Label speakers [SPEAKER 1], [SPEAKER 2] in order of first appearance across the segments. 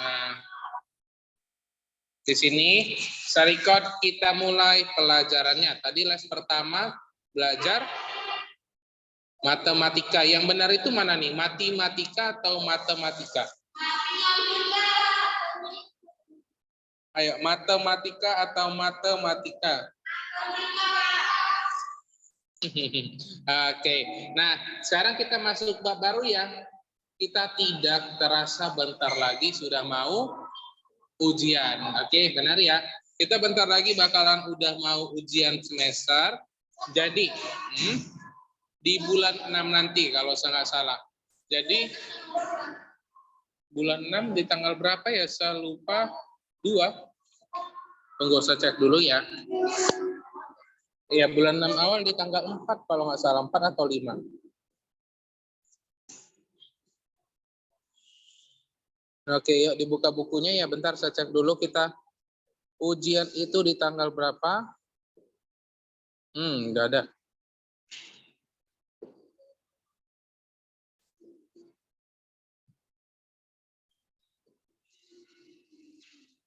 [SPEAKER 1] Nah, di sini Sarikot kita mulai pelajarannya. Tadi les pertama belajar matematika. Yang benar itu mana nih? Matematika atau matematika? Ayo, matematika atau matematika? Oke. Nah, sekarang kita masuk bab baru ya. Kita tidak terasa bentar lagi sudah mau ujian. Oke, benar ya. Kita bentar lagi bakalan udah mau ujian semester. Jadi, di bulan 6 nanti kalau saya nggak salah. Jadi, bulan 6 di tanggal berapa ya? Saya lupa. 2. Tunggu saya cek dulu ya. Iya, bulan 6 awal di tanggal 4 kalau nggak salah, 4 atau 5. Oke, yuk dibuka bukunya ya. Bentar saya cek dulu kita ujian itu di tanggal berapa? Nggak ada.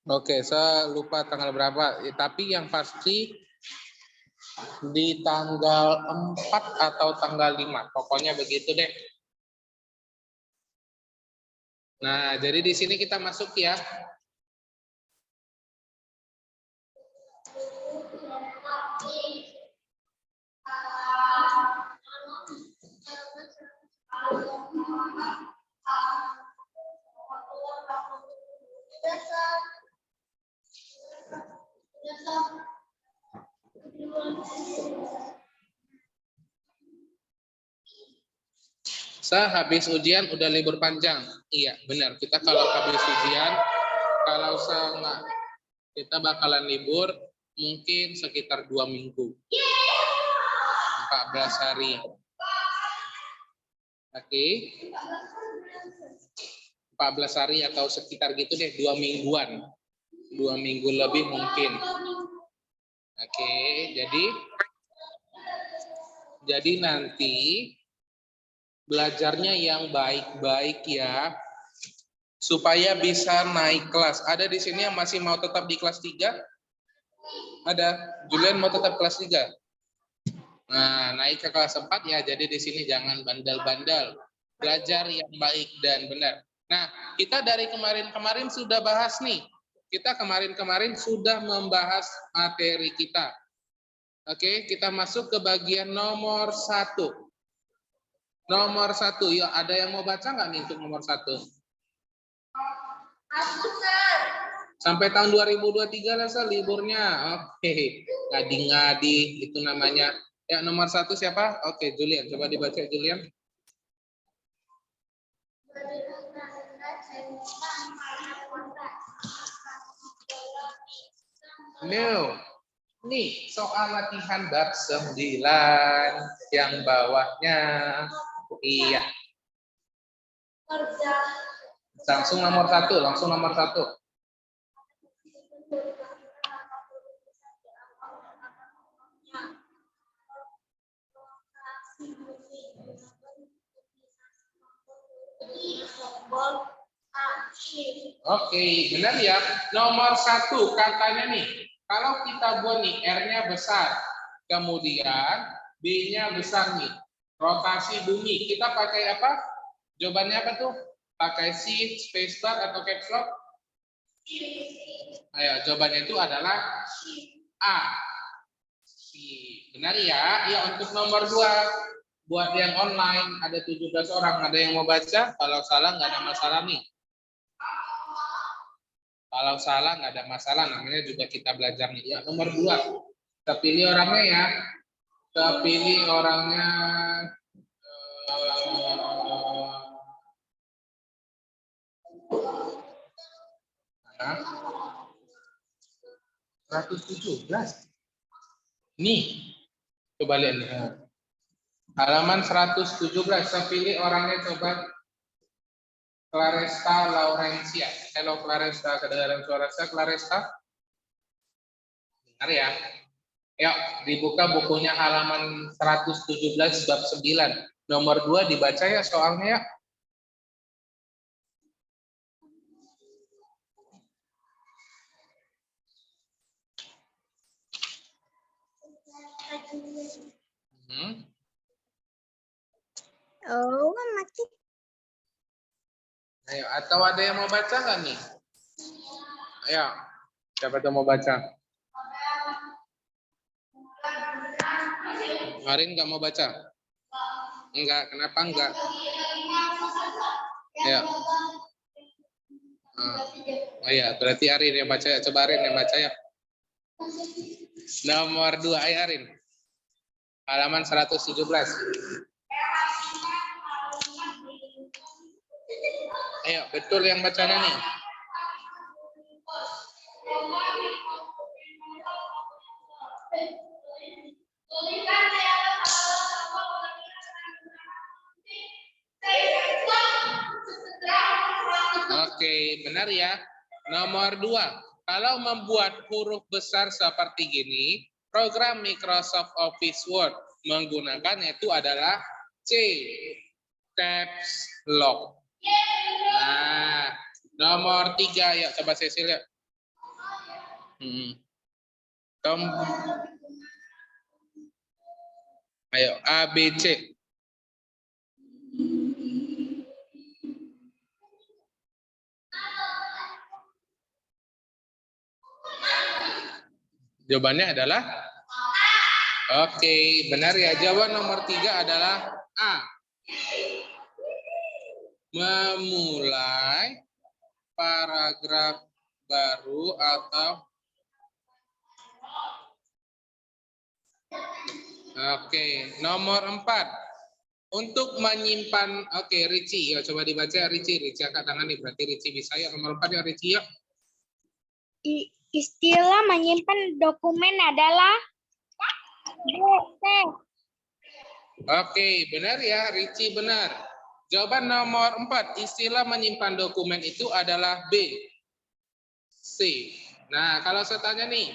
[SPEAKER 1] Oke, saya lupa tanggal berapa. Tapi yang pasti di tanggal 4 atau tanggal 5. Pokoknya begitu deh. Nah, jadi di sini kita masuk ya. Saya habis ujian udah libur panjang. Iya, benar. Kita kalau habis ujian, kalau saya nggak, kita bakalan libur mungkin sekitar 2 minggu. 14 hari. Oke. 14 hari atau sekitar gitu deh, 2 mingguan. 2 minggu lebih mungkin. Oke, jadi nanti belajarnya yang baik-baik ya, supaya bisa naik kelas. Ada di sini yang masih mau tetap di kelas 3? Ada. Julian mau tetap kelas 3? Nah, naik ke kelas 4 ya, jadi di sini jangan bandel-bandel. Belajar yang baik dan benar. Nah, kita dari kemarin-kemarin sudah bahas nih. Kita kemarin-kemarin sudah membahas materi kita. Oke, kita masuk ke bagian nomor 1. Nomor 1, ya ada yang mau baca nggak nih untuk nomor 1? Sampai tahun 2023 lah liburnya. Oke, ngadi-ngadi itu namanya. Ya, nomor 1 siapa? Oke, Julian. Coba dibaca Julian. No. Nih, soal latihan bab 9 yang bawahnya. Iya. Langsung nomor 1, langsung nomor 1. Oke, benar ya. Nomor 1 katanya nih, kalau kita buat nih R-nya besar, kemudian B-nya besar nih, rotasi bumi, kita pakai apa? Jawabannya apa tuh? Pakai shift, spacebar atau caps lock? Ayo, jawabannya itu adalah A. Benar ya? Ya, untuk nomor 2, buat yang online ada 17 orang, ada yang mau baca? Kalau salah nggak ada masalah nih. Kalau salah nggak ada masalah, namanya juga kita belajar nih. Ya, nomor 2. Kita pilih orangnya ya. Kita pilih orangnya. 117. Nih, coba lihat nih. Halaman 117. Saya pilih orangnya coba. Claresta Laurencia. Hello Claresta, kedengaran suara saya Claresta? Dengar ya. Yuk, dibuka bukunya halaman 117 bab 9. Nomor 2 dibaca ya soalnya ya.
[SPEAKER 2] Oh, mati.
[SPEAKER 1] Ayo, atau ada yang mau baca nggak nih? Ayo, siapa tuh mau baca? Marin nggak mau baca? Enggak, kenapa enggak? Ayo. Oh ya, berarti Arin yang baca ya. Coba Arin yang baca ya. Nomor 2, ayo Arin. Halaman 117. Ayo, betul yang bacanya nih. Oke, benar ya. Nomor 2, kalau membuat huruf besar seperti gini, program Microsoft Office Word menggunakan itu adalah C, caps lock. Nah, nomor 3 ya, coba Cecil ya. Ayo, A, B, C. Jawabannya adalah Oke, benar ya. Jawaban nomor 3 adalah A. Memulai paragraf baru atau Oke, nomor 4. Untuk menyimpan, oke, Ricci, ya coba dibaca Ricci angkat tangan nih, berarti Ricci bisa ya. Nomor 4 ya Ricci ya.
[SPEAKER 2] Istilah menyimpan dokumen adalah
[SPEAKER 1] Oke, benar ya, Ricci benar. Jawaban nomor 4, istilah menyimpan dokumen itu adalah B. C. Nah, kalau saya tanya nih,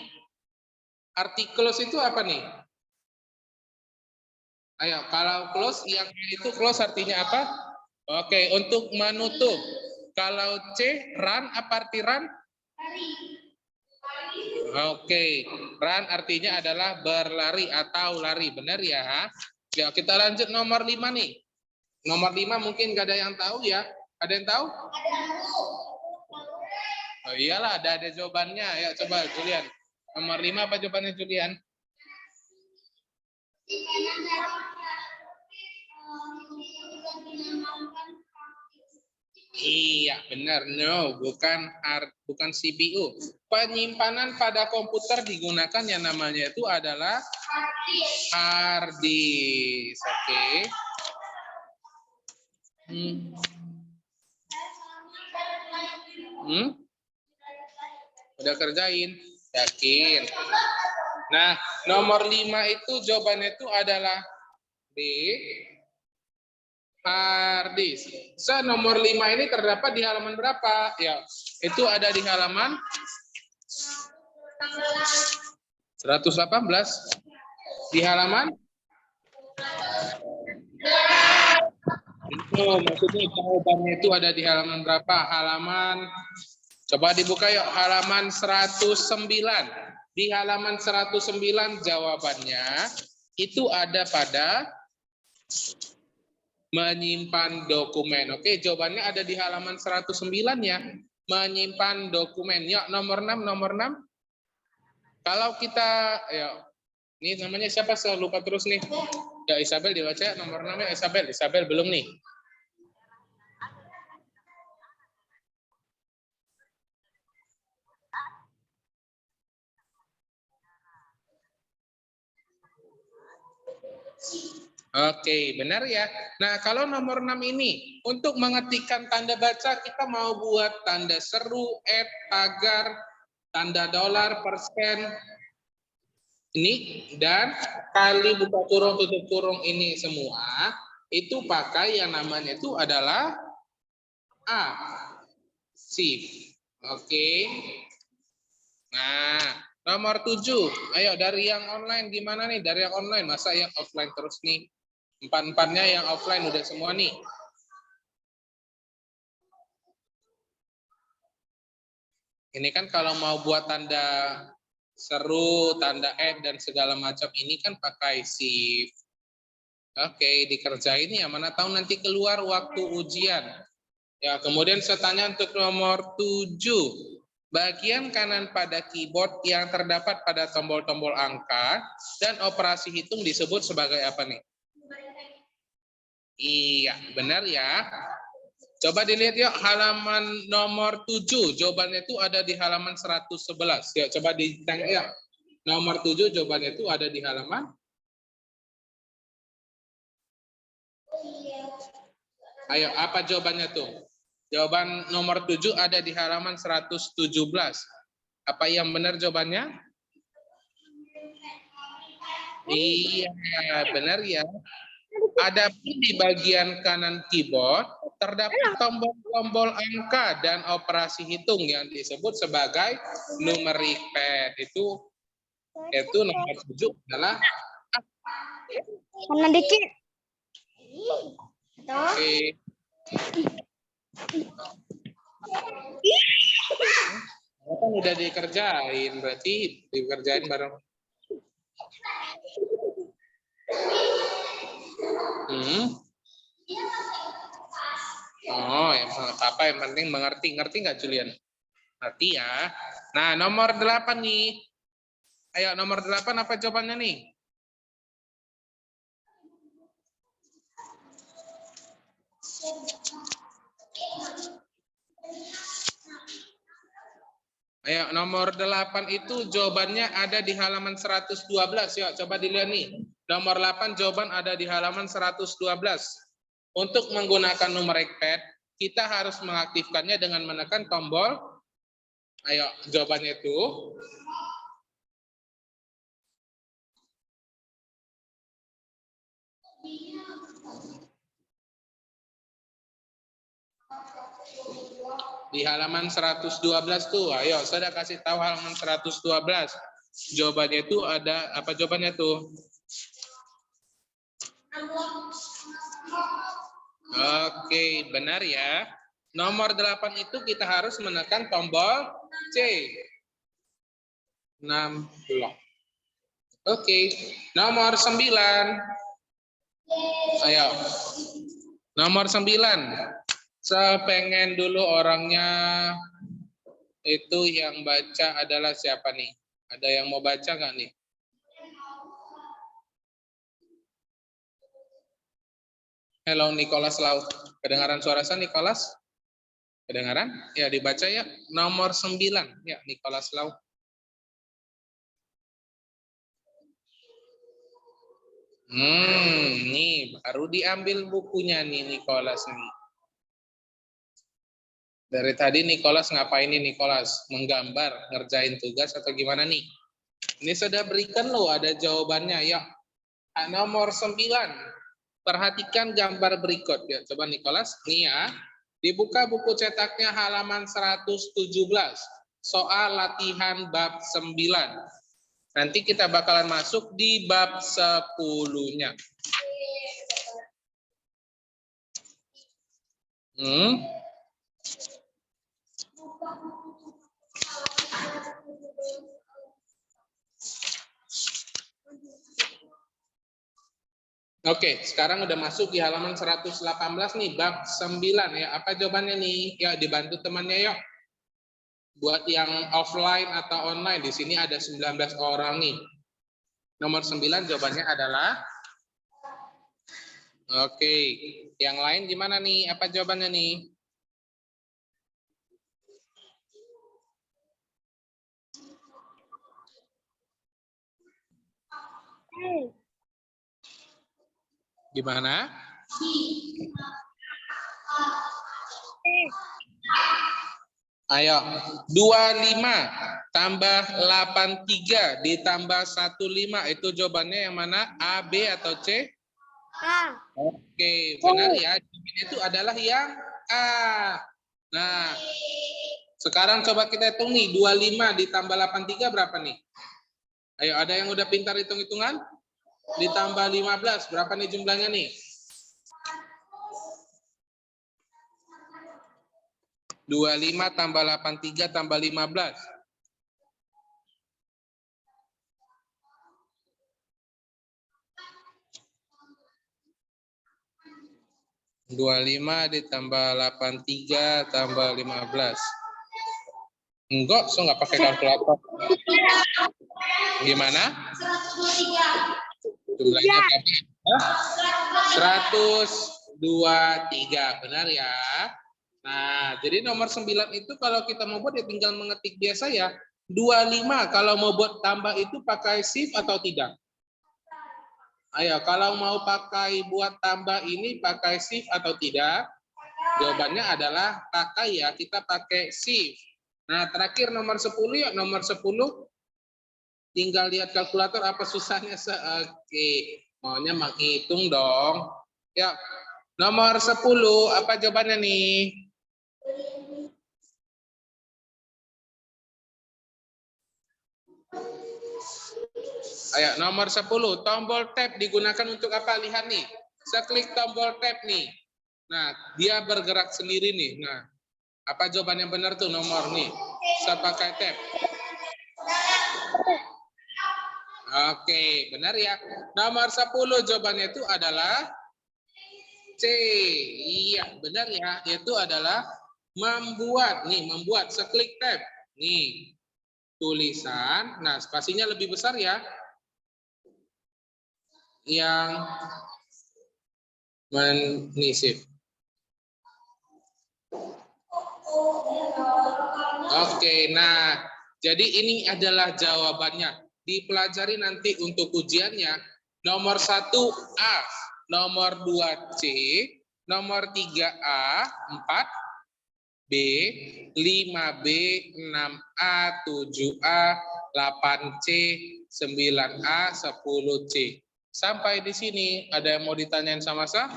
[SPEAKER 1] arti close itu apa nih? Ayo, kalau close, yang itu close artinya apa? Oke, untuk menutup. Kalau C, run, apa arti run? Oke, run artinya adalah berlari atau lari. Benar ya? Ya, kita lanjut nomor 5 nih. Nomor 5 mungkin gak ada yang tahu ya. Ada yang tahu? Oh iyalah, ada jawabannya. Ya, coba Julian. Nomor 5 apa jawabannya Julian? Iya, benar. No, bukan CPU. Penyimpanan pada komputer digunakan yang namanya itu adalah hard disk. Oke. Udah kerjain? Yakin? Nah, nomor 5 itu jawabannya itu adalah D. Hard disk. Nomor 5 ini terdapat di halaman berapa? Ya, itu ada di halaman 118. Di halaman? Itu maksudnya jawabannya itu ada di halaman berapa? Halaman, coba dibuka yuk, halaman 109. Di halaman 109 jawabannya itu ada pada menyimpan dokumen. Oke, jawabannya ada di halaman 109 ya. Menyimpan dokumen. Yuk, nomor 6, nomor 6. Kalau kita, ya, ini namanya siapa? Saya lupa terus nih. Ya, Isabel dibaca nomor 6 ya, Isabel. Isabel belum nih. Oke, benar ya. Nah, kalau nomor 6 ini, untuk mengetikkan tanda baca, kita mau buat tanda seru, pagar, tanda dolar, persen, ini, dan kali buka kurung, tutup kurung ini semua, itu pakai yang namanya itu adalah A, shift. Oke. Nah, nomor 7. Ayo, dari yang online gimana nih? Dari yang online, masa yang offline terus nih? Empat-empatnya yang offline udah semua nih. Ini kan kalau mau buat tanda seru, tanda dan segala macam ini kan pakai shift. Oke, dikerjain ya, mana tahu nanti keluar waktu ujian. Ya, kemudian saya tanya untuk nomor 7. Bagian kanan pada keyboard yang terdapat pada tombol-tombol angka dan operasi hitung disebut sebagai apa nih? Iya, benar ya. Coba dilihat yuk halaman nomor 7. Jawabannya itu ada di halaman 111. Yuk coba ditanya ya. Nomor 7 jawabannya itu ada di halaman. Ayo, apa jawabannya tuh? Jawaban nomor 7 ada di halaman 117. Apa yang benar jawabannya? Iya, benar ya. Adapun di bagian kanan keyboard terdapat tombol-tombol angka dan operasi hitung yang disebut sebagai numeric pad. Itu nomor 7 adalah
[SPEAKER 2] Mana dikit?
[SPEAKER 1] oke. Kan udah dikerjain, berarti dikerjain bareng. Oh, apa yang penting mengerti. Ngerti nggak Julian? Ngerti ya. Nah, nomor 8 nih. Ayo, nomor 8 apa jawabannya nih? Ayo, nomor 8 itu jawabannya ada di halaman 112. Yuk, coba dilihat nih. Nomor 8 jawaban ada di halaman 112. Untuk menggunakan numeric pad, kita harus mengaktifkannya dengan menekan tombol. Ayo, jawabannya itu. Di halaman 112 tuh, ayo saya udah kasih tahu halaman 112. Jawabannya itu ada, apa jawabannya tuh? Oke, benar ya. Nomor 8 itu kita harus menekan tombol C. 60. Oke, nomor 9. Ayo. Nomor 9. Saya pengen dulu orangnya itu yang baca adalah siapa nih? Ada yang mau baca nggak nih? Hello Nicholas Lau. Kedengaran suara saya Nicholas? Kedengaran? Ya dibaca ya. Nomor 9 ya Nicholas Lau. Nih baru diambil bukunya nih Nicholas nih. Dari tadi Nicholas ngapain nih Nicholas? Menggambar, ngerjain tugas atau gimana nih? Ini sudah berikan loh ada jawabannya ya. Nomor 9. Perhatikan gambar berikut ya. Coba Nicholas, nih ya. Dibuka buku cetaknya halaman 117. Soal latihan bab 9. Nanti kita bakalan masuk di bab 10-nya. Oke, sekarang udah masuk di halaman 118 nih, bab 9 ya. Apa jawabannya nih? Ya, dibantu temannya yuk. Buat yang offline atau online, di sini ada 19 orang nih. Nomor 9 jawabannya adalah oke. Yang lain gimana nih? Apa jawabannya nih? Gimana? Ayo, 25 tambah 83 ditambah 15 itu jawabannya yang mana? A, B atau C?
[SPEAKER 2] A.
[SPEAKER 1] Oke, benar ya. Jawabannya itu adalah yang A. Nah, sekarang coba kita hitung nih, 25 ditambah 83 berapa nih? Ayo, ada yang udah pintar hitung-hitungan? Ditambah 15, berapa nih jumlahnya nih? 25 tambah 83 tambah 15. 25 ditambah 83 tambah 15. Enggak, so nggak pakai kalkulator. Gimana? Jumlahnya berapa? 123. Benar ya? Nah, jadi nomor 9 itu kalau kita mau buat ya tinggal mengetik biasa ya. 25 kalau mau buat tambah itu pakai shift atau tidak? Ayo, kalau mau pakai buat tambah ini pakai shift atau tidak? Jawabannya adalah pakai ya, kita pakai shift. Nah, terakhir nomor 10 ya, nomor 10 tinggal lihat kalkulator apa susahnya. Oke, maunya menghitung dong. Ya, nomor 10 apa jawabannya nih? Ayo, nomor 10, tombol tab digunakan untuk apa? Lihat nih. Saya klik tombol tab nih. Nah, dia bergerak sendiri nih. Nah, apa jawaban yang benar tuh nomor nih? Saya pakai tab. Oke, benar ya. Nomor 10 jawabannya itu adalah C. Iya, benar ya. Itu adalah membuat. Nih, membuat. Saya klik tab. Nih, tulisan. Nah, spasinya lebih besar ya. Yang menisip. Oke, nah jadi ini adalah jawabannya. Dipelajari nanti untuk ujiannya. Nomor 1A, nomor 2C, nomor 3A, 4B, 5B, 6A, 7A, 8C, 9A, 10C. Sampai di sini ada yang mau ditanyain sama saya?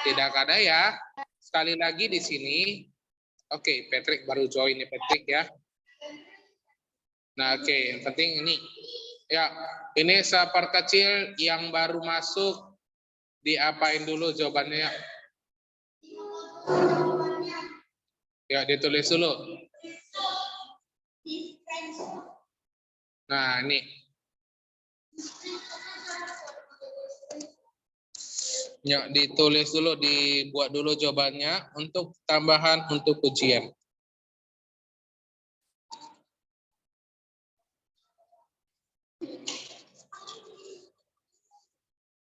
[SPEAKER 1] Tidak ada ya. Sekali lagi di sini. Oke, Patrick baru join nih Patrick ya. Nah, oke, yang penting ini. Ya, ini saya perkecil yang baru masuk diapain dulu jawabannya ya. Ya, ditulis dulu. Nah, ini. Ya, ditulis dulu, dibuat dulu jawabannya untuk tambahan untuk ujian.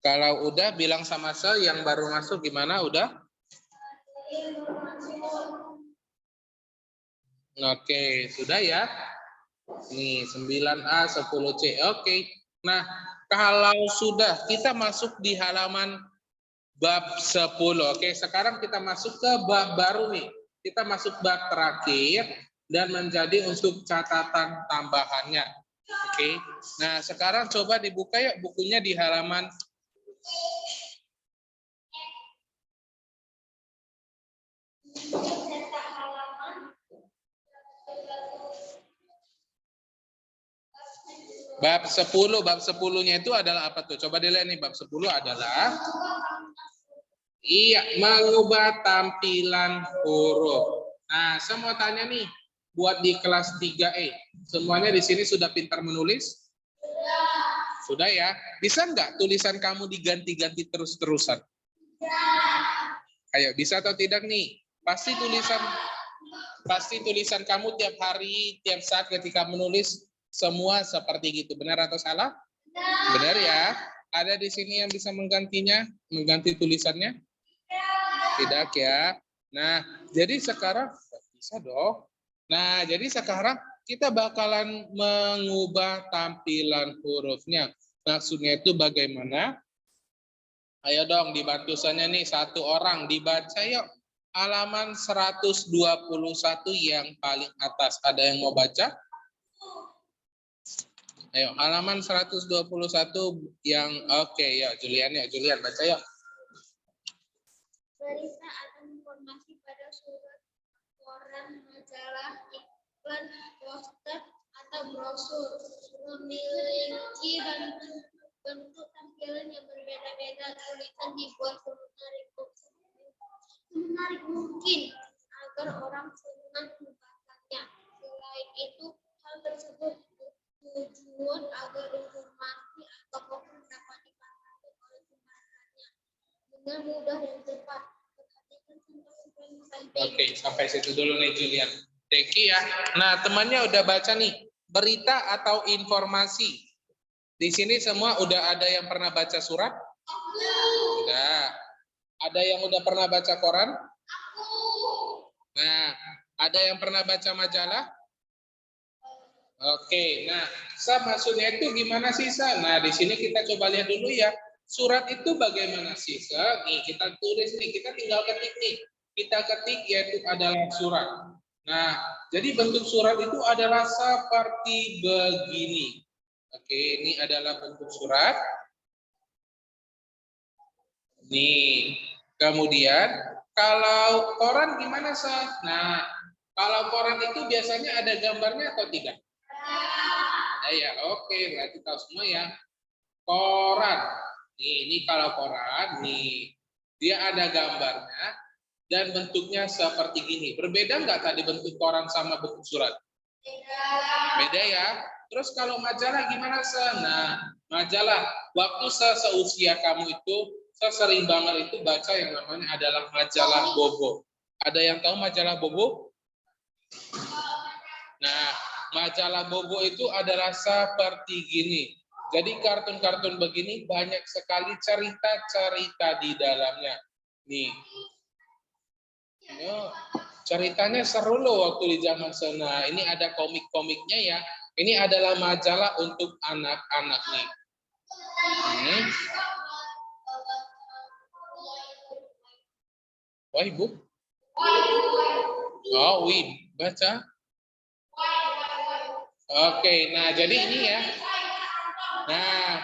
[SPEAKER 1] Kalau udah bilang sama saya yang baru masuk gimana? Udah? Oke, sudah ya. Nih, 9A, 10C. Oke. Nah, kalau sudah kita masuk di halaman bab 10. Oke, sekarang kita masuk ke bab baru nih. Kita masuk bab terakhir dan menjadi untuk catatan tambahannya. Oke. Nah, sekarang coba dibuka yuk bukunya di halaman bab 10. Bab 10-nya itu adalah apa tuh? Coba dilihat nih, bab 10 adalah mengubah tampilan huruf. Nah, saya mau tanya nih, buat di kelas 3E, semuanya di sini sudah pintar menulis? Sudah ya? Bisa nggak tulisan kamu diganti-ganti terus-terusan? Ayo, bisa atau tidak nih? Pasti tulisan kamu tiap hari, tiap saat ketika menulis semua seperti gitu. Benar atau salah? Benar ya. Ada di sini yang bisa menggantinya, mengganti tulisannya? Tidak ya. Nah, jadi sekarang bisa dong. Nah, jadi sekarang kita bakalan mengubah tampilan hurufnya. Maksudnya itu bagaimana? Ayo dong dibantu saya nih satu orang dibaca yuk. Halaman 121 yang paling atas. Ada yang mau baca? Ayo, halaman 121 yang oke ya, Julian baca yuk.
[SPEAKER 2] Berita atau informasi pada surat, koran, majalah, iklan, poster, atau brosur memiliki bentuk tampilan yang berbeda-beda. Tulisan dibuat semenarik mungkin agar orang senang membacanya. Selain itu, hal tersebut tujuan agar informasi atau koran dapat dipahami oleh pembacanya dengan mudah dan cepat.
[SPEAKER 1] Oke, sampai situ dulu nih Julian. Thank you ya. Nah, temannya udah baca nih, berita atau informasi. Di sini semua udah ada yang pernah baca surat? Udah. Ada yang udah pernah baca koran? Nah, ada yang pernah baca majalah? Oke, nah, Sa maksudnya itu gimana sih, Sa? Nah, di sini kita coba lihat dulu ya. Surat itu bagaimana sih, Sa? Nih, kita tulis nih, kita tinggal ketik nih. Kita ketik yaitu adalah surat. Nah, jadi bentuk surat itu adalah seperti begini. Oke, ini adalah bentuk surat. Nih, kemudian kalau koran gimana, Sa? Nah, kalau koran itu biasanya ada gambarnya atau tidak? Ya, oke, berarti tahu semua ya. Koran. Ini kalau koran, nih. Dia ada gambarnya dan bentuknya seperti gini. Berbeda nggak tadi bentuk koran sama bentuk surat? Beda ya. Terus kalau majalah gimana, Sa? Nah, majalah. Waktu seusia kamu itu, saya sering banget itu baca yang namanya adalah majalah Bobo. Ada yang tahu majalah Bobo? Nah, majalah Bobo itu adalah seperti gini. Jadi kartun-kartun begini banyak sekali cerita-cerita di dalamnya. Nih. Ya, ceritanya seru loh waktu di zaman sana. Ini ada komik-komiknya ya. Ini adalah majalah untuk anak-anak nih. Wah, Ibu. Oh, Wib. Baca. Oke, nah jadi ini ya. Nah,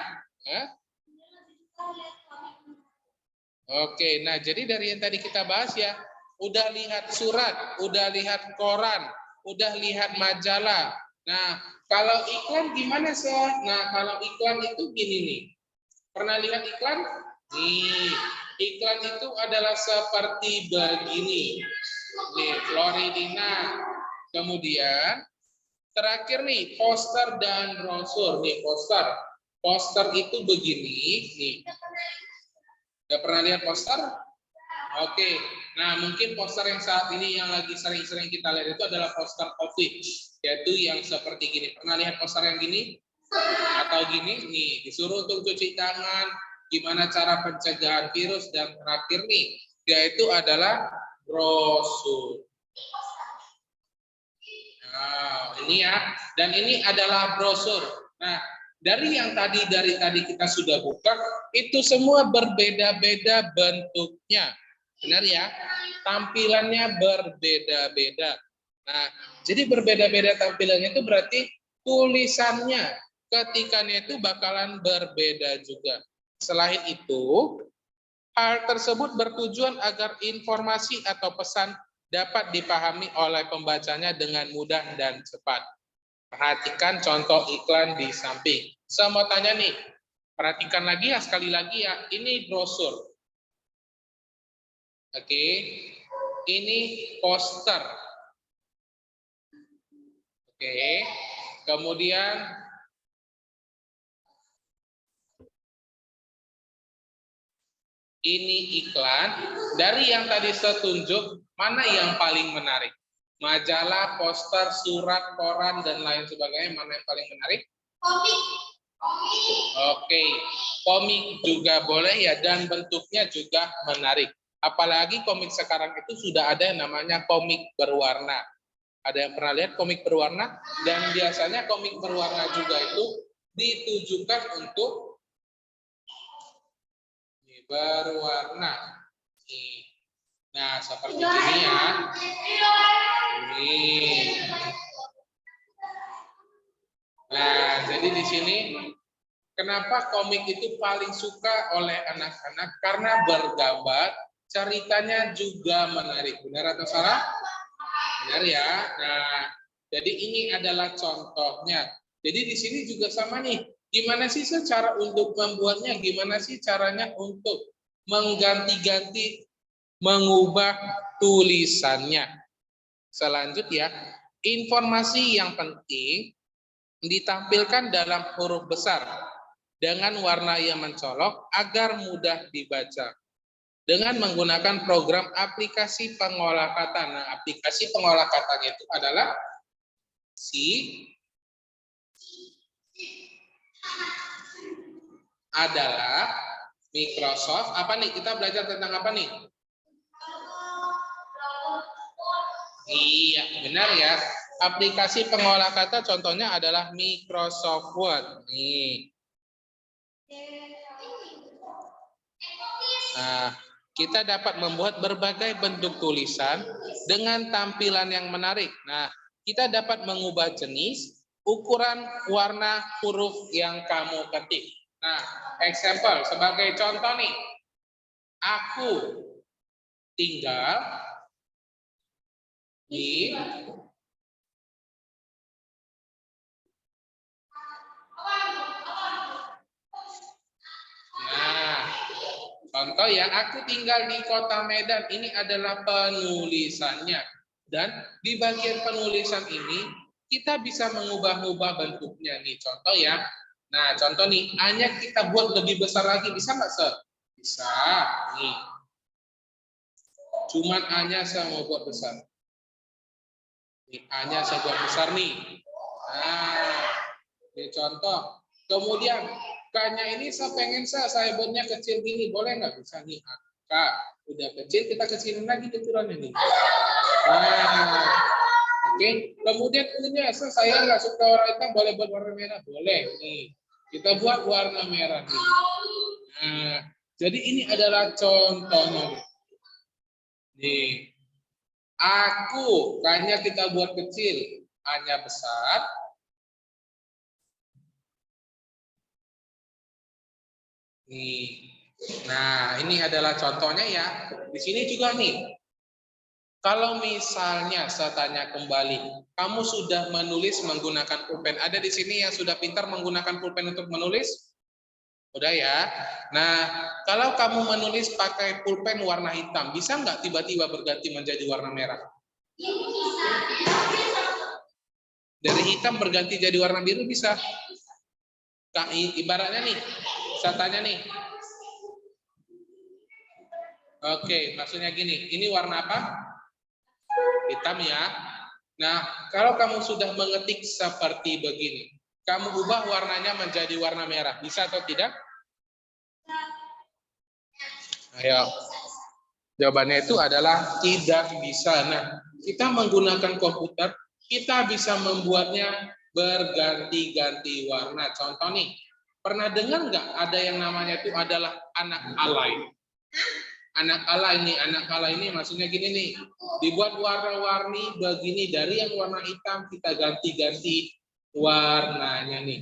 [SPEAKER 1] oke, nah jadi dari yang tadi kita bahas ya, udah lihat surat, udah lihat koran, udah lihat majalah. Nah, kalau iklan gimana, Sir? Nah, kalau iklan itu gini nih. Pernah lihat iklan? Nih, iklan itu adalah seperti begini. Nih, Floridina. Kemudian terakhir nih, poster dan brosur. Nih, poster. Poster itu begini. Nih. Udah pernah lihat poster? Oke. Nah, mungkin poster yang saat ini yang lagi sering-sering kita lihat itu adalah poster COVID. Yaitu yang seperti gini. Pernah lihat poster yang gini? Atau gini? Nih, disuruh untuk cuci tangan. Gimana cara pencegahan virus. Dan terakhir nih, yaitu adalah brosur. Nah, ini ya, dan ini adalah brosur. Nah, dari tadi kita sudah buka, itu semua berbeda-beda bentuknya. Benar ya? Tampilannya berbeda-beda. Nah, jadi berbeda-beda tampilannya itu berarti tulisannya, ketikannya itu bakalan berbeda juga. Selain itu, hal tersebut bertujuan agar informasi atau pesan dapat dipahami oleh pembacanya dengan mudah dan cepat. Perhatikan contoh iklan di samping. Saya mau tanya nih, perhatikan lagi ya, sekali lagi ya, ini brosur. Oke, ini poster. Oke, kemudian ini iklan. Dari yang tadi saya tunjuk, mana yang paling menarik? Majalah, poster, surat, koran, dan lain sebagainya, mana yang paling menarik? Komik. Oke, komik juga boleh ya, dan bentuknya juga menarik. Apalagi komik sekarang itu sudah ada yang namanya komik berwarna. Ada yang pernah lihat komik berwarna? Dan biasanya komik berwarna juga itu ditujukan untuk berwarna. Nah, seperti ini ya. Ini. Nah, jadi di sini kenapa komik itu paling suka oleh anak-anak? Karena bergambar, ceritanya juga menarik. Benar atau salah? Benar ya. Nah, jadi ini adalah contohnya. Jadi di sini juga sama nih. Gimana sih cara untuk membuatnya? Gimana sih caranya untuk mengganti-ganti, mengubah tulisannya? Selanjutnya, informasi yang penting ditampilkan dalam huruf besar dengan warna yang mencolok agar mudah dibaca. dengan menggunakan program aplikasi pengolah kata. Nah, aplikasi pengolah katanya itu adalah adalah Microsoft. Apa nih? Kita belajar tentang apa nih? Iya, benar ya. Aplikasi pengolah kata contohnya adalah Microsoft Word. Nih. Nah, kita dapat membuat berbagai bentuk tulisan dengan tampilan yang menarik. Nah, kita dapat mengubah jenis, ukuran, warna, huruf yang kamu ketik. Nah, example sebagai contoh nih. Aku tinggal di contoh ya, aku tinggal di Kota Medan. Ini adalah penulisannya. Dan di bagian penulisan ini, kita bisa mengubah-ubah bentuknya. Nih, contoh ya. Nah, contoh nih, hanya kita buat lebih besar lagi. Bisa nggak, Sir? Bisa. Nih. Cuman hanya saya mau buat besar. Nih, hanya saya buat besar nih. Nah, ini contoh. Kemudian, K-nya ini saya pengen saya buatnya kecil gini, boleh nggak? Bisa nih, K udah kecil, kita kecilin lagi ukurannya nih. Nah, oke. Kemudian U-nya, saya nggak suka warna hitam, boleh buat warna merah, boleh nih. Kita buat warna merah nih. Nah, jadi ini adalah contohnya. Nih, aku, K-nya kita buat kecil, hanya besar. Nih. Nah, ini adalah contohnya ya. Di sini juga nih. Kalau misalnya saya tanya kembali, kamu sudah menulis menggunakan pulpen? Ada di sini yang sudah pintar menggunakan pulpen untuk menulis? Udah ya. Nah, kalau kamu menulis pakai pulpen warna hitam, bisa nggak tiba-tiba berganti menjadi warna merah? Dari hitam berganti jadi warna biru bisa? Ibaratnya nih, saya tanya nih. Oke, maksudnya gini, ini warna apa? Hitam ya. Nah, kalau kamu sudah mengetik seperti begini, kamu ubah warnanya menjadi warna merah, bisa atau tidak? Ayo. Jawabannya itu adalah tidak bisa. Nah, kita menggunakan komputer, kita bisa membuatnya berganti-ganti warna. Contoh nih, pernah dengar nggak ada yang namanya itu adalah anak alay? Anak alay ini maksudnya gini nih, dibuat warna-warni begini, dari yang warna hitam kita ganti-ganti warnanya nih.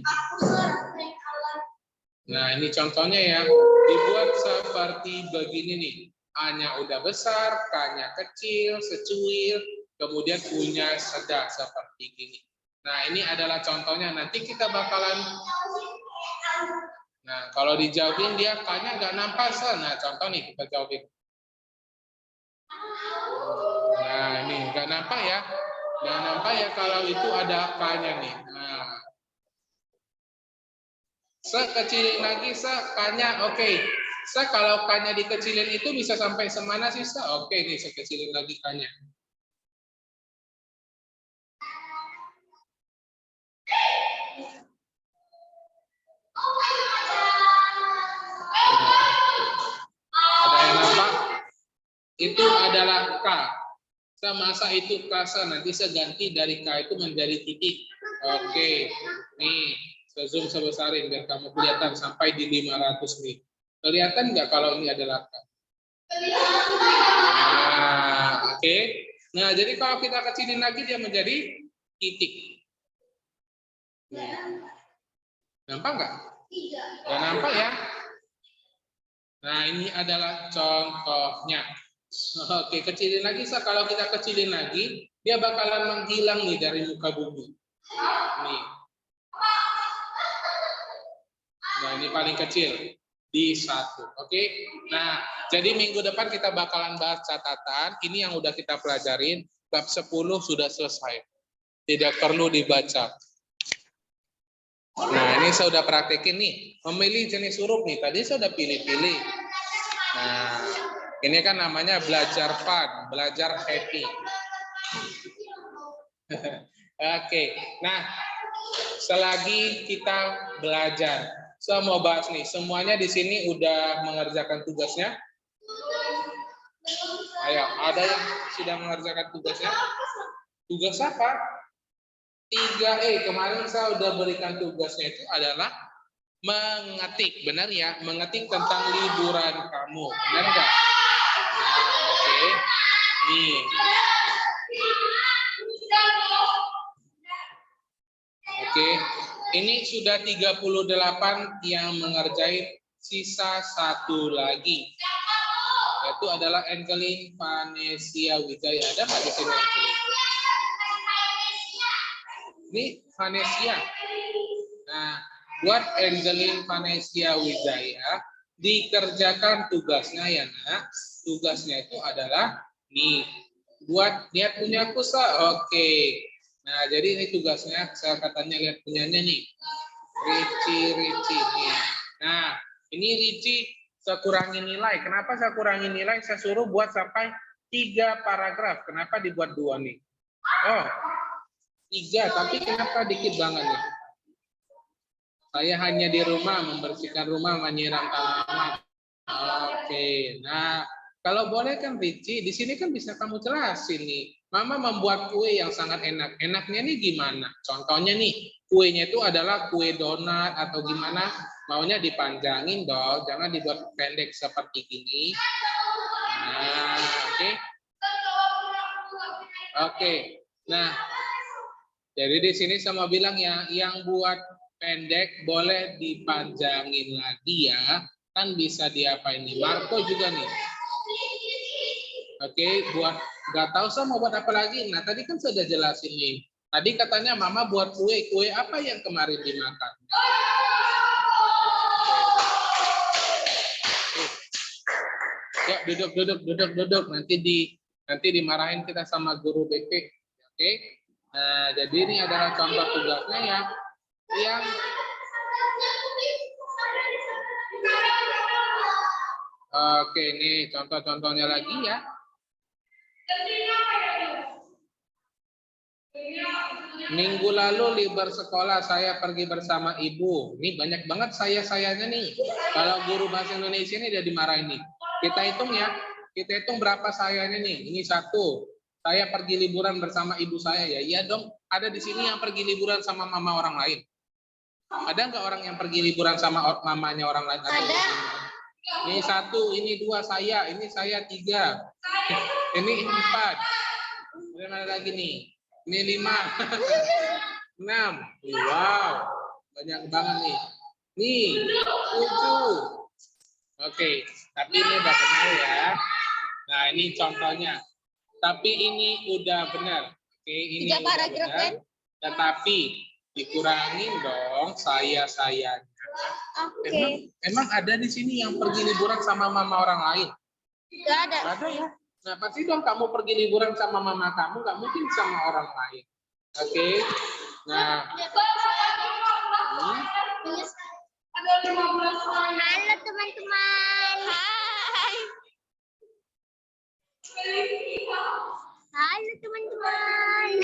[SPEAKER 1] Nah, ini contohnya ya, dibuat seperti begini nih. A-nya udah besar, K-nya kecil, secuil, kemudian U-nya sedang seperti gini. Nah, ini adalah contohnya. Nanti kita bakalan, nah kalau dijawabin dia K-nya nggak nampak, nah contoh nih kita jawabin. Nah, ini nggak nampak ya, nggak nampak ya kalau itu ada K-nya nih. Nah, sekecilin lagi, K-nya oke. Kalau K-nya dikecilin itu bisa sampai semana sih, Oke nih, saya kecilin lagi K-nya. Ada yang nampak? Itu adalah K. Masa itu K, nanti saya ganti dari K itu menjadi titik. Oke, nih, saya zoom sebesarin biar kamu kelihatan sampai di 500 nih. Kelihatan nggak kalau ini adalah K? Nah, oke. Nah, jadi kalau kita kecilin lagi dia menjadi titik. Nampak nggak? Nggak nampak ya? Nah, ini adalah contohnya. Oke, kecilin lagi, kalau kita kecilin lagi, dia bakalan menghilang nih dari muka bumi. Nih. Nah, ini paling kecil di 1. Oke. Nah, jadi minggu depan kita bakalan bahas catatan. Ini yang udah kita pelajarin. Bab 10 sudah selesai. Tidak perlu dibaca. Nah, ini saya udah praktekin nih. Memilih jenis huruf nih. Tadi saya udah pilih-pilih. Nah, Ini kan namanya belajar fun, belajar happy. Oke, nah selagi kita belajar, saya mau bahas nih, semuanya di sini udah mengerjakan tugasnya? Ayo, ada yang sudah mengerjakan tugasnya? Tugas apa? 3E, kemarin saya udah berikan tugasnya itu adalah mengetik, benar ya? Mengetik tentang liburan kamu, benar nggak? Nah, oke. Nih. Oke, ini sudah 38 yang mengerjain, sisa 1 lagi. Yaitu adalah Angelin Vanesia Wijaya. Ada nggak di sini Angelin? Ini Vanesia. Nah, buat Angelin Vanesia Wijaya, dikerjakan tugasnya ya nak. Tugasnya itu adalah nih, buat lihat punya kusa. Oke. Nah, jadi ini tugasnya, saya katanya lihat punyanya nih. Ricci nih. Nah, ini Ricci saya kurangi nilai. Kenapa saya kurangi nilai? Saya suruh buat sampai 3 paragraf. Kenapa dibuat 2 nih? Oh, 3, tapi kenapa dikit banget nih? Saya hanya di rumah, membersihkan rumah, menyiram tanaman. Oke, nah kalau boleh kan Ricci, di sini kan bisa kamu jelasin nih. Mama membuat kue yang sangat enak. Enaknya nih gimana? Contohnya nih, kuenya itu adalah kue donat atau gimana? Maunya dipanjangin dong, jangan dibuat pendek seperti ini. Nah, oke. Oke. Nah, jadi di sini sama bilang ya, yang buat pendek boleh dipanjangin lagi ya. Kan bisa diapain nih? Marco juga nih. Oke, buat nggak tahu saya mau buat apa lagi. Nah, tadi kan sudah jelasin nih. Tadi katanya mama buat kue. Kue apa yang kemarin dimakan? Ya, duduk. Nanti dimarahin kita sama guru BP. Oke. Nah, jadi ini adalah contoh tugasnya ya. Yang Oke, ini contoh-contohnya lagi ya. Minggu lalu libur sekolah, saya pergi bersama ibu. Ini banyak banget sayanya nih. Kalau guru bahasa Indonesia ini udah dimarahin nih. Kita hitung ya. Kita hitung berapa sayanya nih. Ini 1. Saya pergi liburan bersama ibu saya ya. Iya dong. Ada di sini yang pergi liburan sama mama orang lain. Ada nggak orang yang pergi liburan sama mamanya orang lain?
[SPEAKER 2] Ada.
[SPEAKER 1] Ini 1, ini 2 saya, ini saya 3, ini 4. Mana lagi nih? Ini 5, 6. Wow, banyak banget nih. Nih 7. Oke, tapi ini udah benar ya. Nah ini contohnya. Tapi ini udah benar. Oke, ini udah benar. Tetapi dikurangin dong sayanya. Emang ada di sini yang pergi liburan sama mama orang lain?
[SPEAKER 2] Nggak ada.
[SPEAKER 1] Nggak ada ya? Nah pasti dong kamu pergi liburan sama mama kamu, nggak mungkin sama orang lain. Oke. Nah.
[SPEAKER 2] Halo teman-teman. Hai. Halo teman-teman.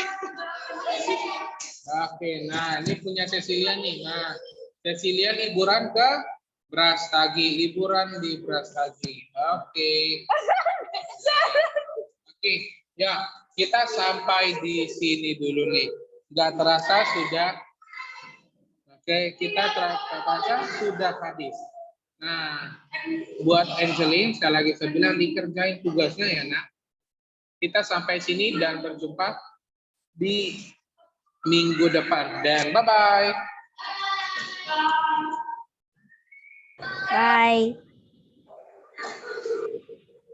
[SPEAKER 1] Oke, nah ini punya Cecilia nih. Nah, Cecilia liburan ke Brastagi, liburan di Brastagi. Oke. Oke, ya kita sampai di sini dulu nih. Nggak terasa sudah. Oke, kita terasa sudah habis. Nah, buat Angelin, sekali lagi saya bilang dikerjain tugasnya ya nak. Kita sampai sini dan berjumpa di minggu depan. Dan bye-bye.
[SPEAKER 2] Bye.